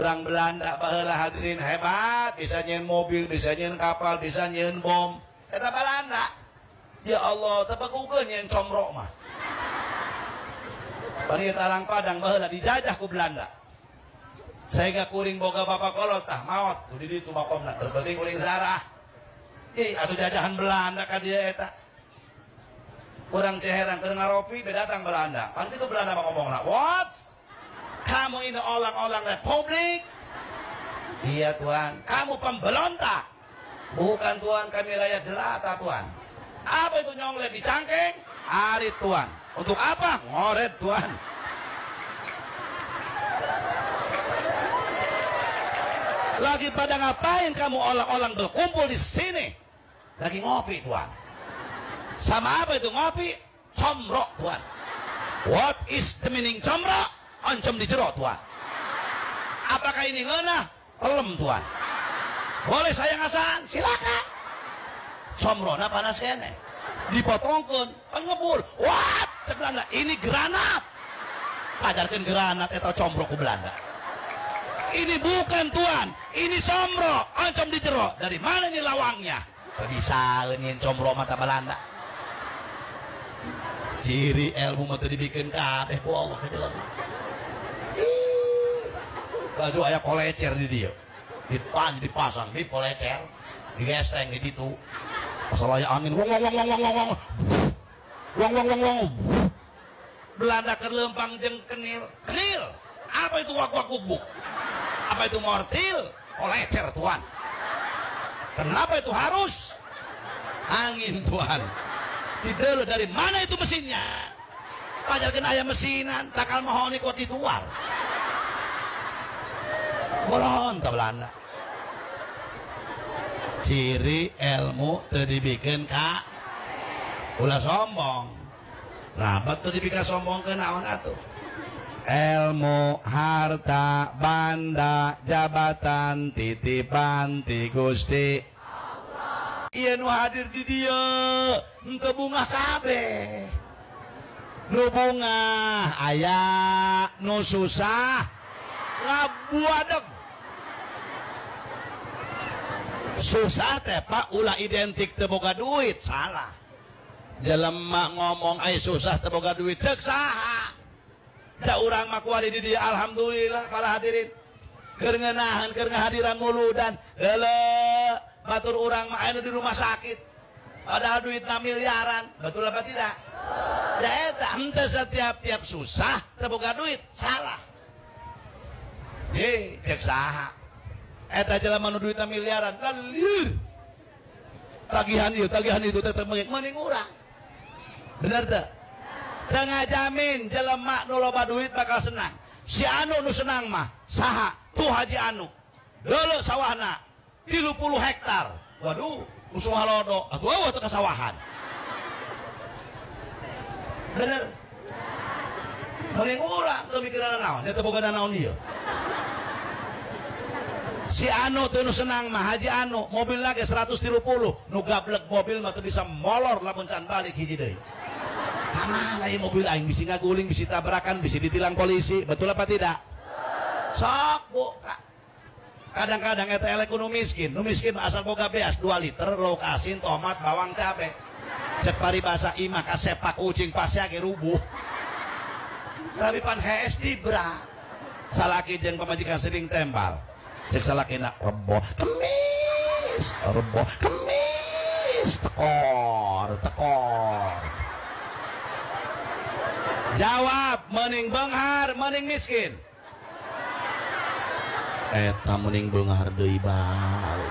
Orang Belanda baheula hadirin hebat, bisa nyeun mobil, bisa nyeun kapal, bisa nyeun bom. Eta Belanda. Ya Allah, tepagukeun nyeun comro mah. Bari talang Padang baheula dijajah ku Belanda. Saya kuring boga bapak kolot tah maot tu di ditu makomna terpenting kuring sarah. Atuh jajahan Belanda ka dia eta. Urang Ceherang keur ngaropi bedatang Belanda. Pan kitu Belanda mah ngomongna, "What? Kamu ini orang-orang republik?" "Iya Tuan." "Kamu pemberontak?" "Bukan Tuan, kami rakyat jelata Tuan." "Apa itu nyonglet di cangkeng?" "Arit Tuan." "Untuk apa?" "Ngoret Tuan." Lagi pada ngapain kamu orang-orang berkumpul di sini? Lagi ngopi Tuan. Sama apa itu ngopi? Comro Tuan. What is the meaning comro? Oncom di jero Tuan. Apakah ini ngeunah? Pelem Tuan. Boleh saya ngasahan? Silakan. Comrona panas kene. Dipotongkeun, pengebul. What? Sebelanda ini granat. Pajarkeun granat eta comro ku Belanda. Ini bukan Tuan, ini comro, oncom di jero. Dari mana ini lawangnya? Bisa nyin comro mata Belanda. Ciri ilmu mah teu dibikeun kabeh ku Allah ka jelema. Baju aya kolecer di dia. Dipasang di kolecer, digesteng di ditu. Asal aya angin wong wong wong wong wong. Wong wong wong wong. Belanda keur leumpang jeung kenil. Kenil. Apa itu wak-wak guguk? Apa itu mortil? Kolecer Tuan. Kenapa itu harus? Angin Tuan. Dideuleuh dari mana itu mesinnya? Pajarkeun aya mesinan, takal mohon ikut dituar. Bolon ta Belanda. Ciri ilmu teu dibikeun ka ulah sombong. Nah, betul dibika sombongkeun naon atuh? Ilmu, harta, banda, jabatan, titipan ti Gusti Allah. Iya nu hadir di dia henteu bungah kabeh. Nu bungah aya, nu susah ngabuadeg. Susah teh Pak ulah identik teu boga duit, salah. Jelema ngomong aya susah teu boga duit ceuk saha? Da urang mah kuari di dia alhamdulillah para hadirin. Keur ngeunaheun keur ngahadiran muludan. Heuleuh batur urang mah aya nu di rumah sakit. Padahal duitna miliaran. Betul apa tidak? Ya eta henteu setiap-tiap susah teu boga duit, salah. Cek saha? Eta jelema nu duitna miliaran, lalir. Tagihan itu teh mending urang. Bener teu? Teu ngajamin jelema nu loba duit bakal senang. Si anu nu senang mah saha? Tuh Haji Anu. Deuleu sawahna 30 hektar. Waduh, usung halodo. Atuh eueuh teu kasawahan. Bener. Mending urang teu mikiran naon, teu boga naon ieu. Si Anu teu nu senang mah Haji Anu, mobil lagi 130, nu gablek mobil mah teu bisa molor lamun can balik hiji deui. Kamana ieu mobil aing bisi ngaguling, bisi tabrakan, bisi ditilang polisi, betul apa tidak? Sok Bu. Kadang-kadang eta elek nu miskin asal boga beas 2 liter, lauk asin, tomat, bawang, cabe. Cek paribasa imah ka sepak ucing pasya ge rubuh. Tapi pan hees dibra. Salaki jeung pamajikan sering tembal. Cek salakina rebo kemis, tekor. Jawab, mending beunghar, mending miskin. Eta mending beunghar deui bae.